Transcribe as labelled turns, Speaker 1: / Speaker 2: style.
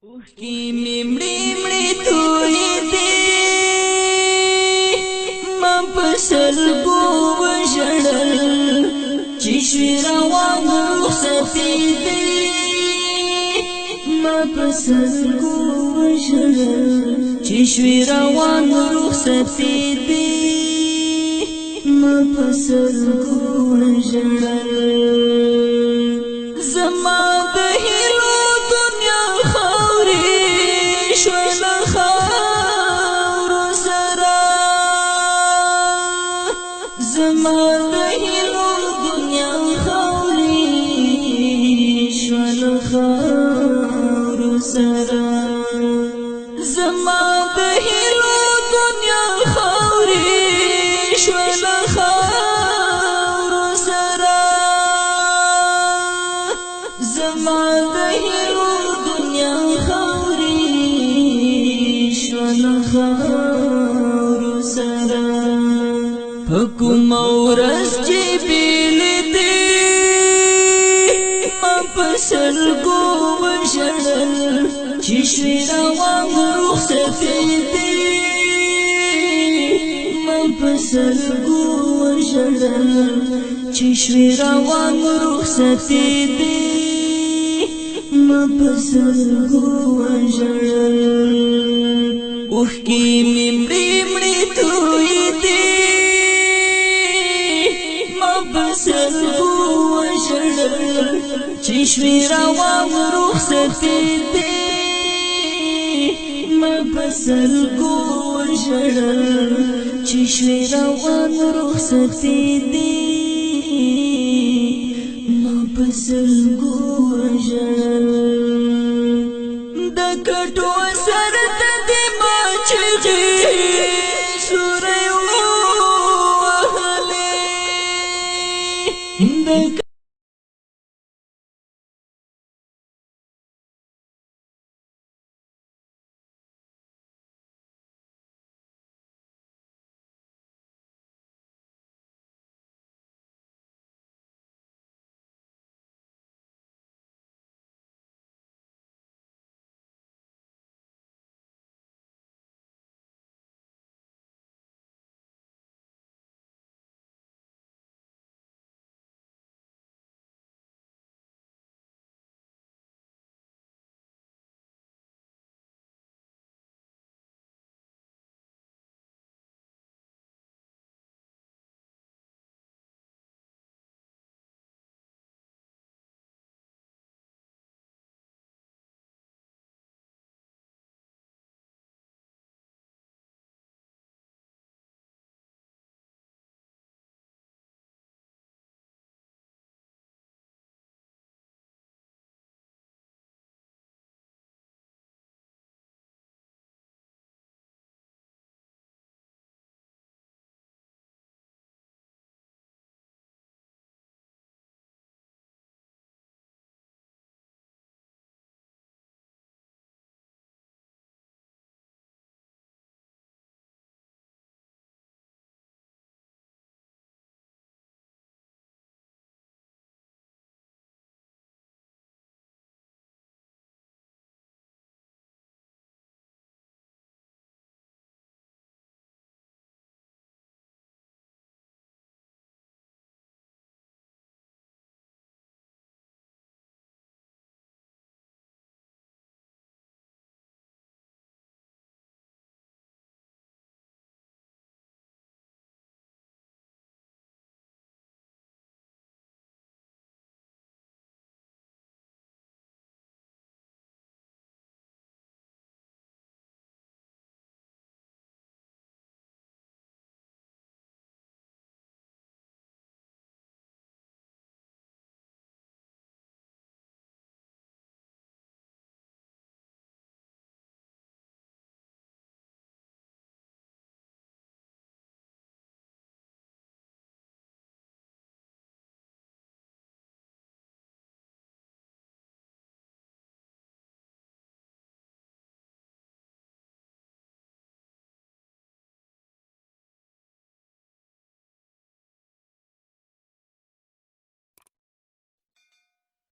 Speaker 1: اوښکې مې مړې مړې تویې دي ما په سلګو وژړل چې شوې روان رخصتې دي ما په سلګو وژړل چې شوې روان رخصتې دي ما په سلګو وژړل زما د هیلو دنیا خاورې شول خاورو سره زما د هیلو دنیا خاورې شول خاورو سره زما د هیلو دنیا خاورې شول خاورو سره زما د هیلو دنیا خاورې شول خاورو سره په کومه ورځ چې بېلېدې ما په سلګو وژړل چې شوې روان رخصتې دي ما په سلګو وژړل چې شوې روان رخصتې دي ما په سلګو وژړل اوښکې مې مړې مړې تویې دي ما په سلګو وژړل چې شوې روان رخصتې دي ما په سلګو وژړل چې شوې روان رخصتې دي ما په سلګو وژړل د کټو سر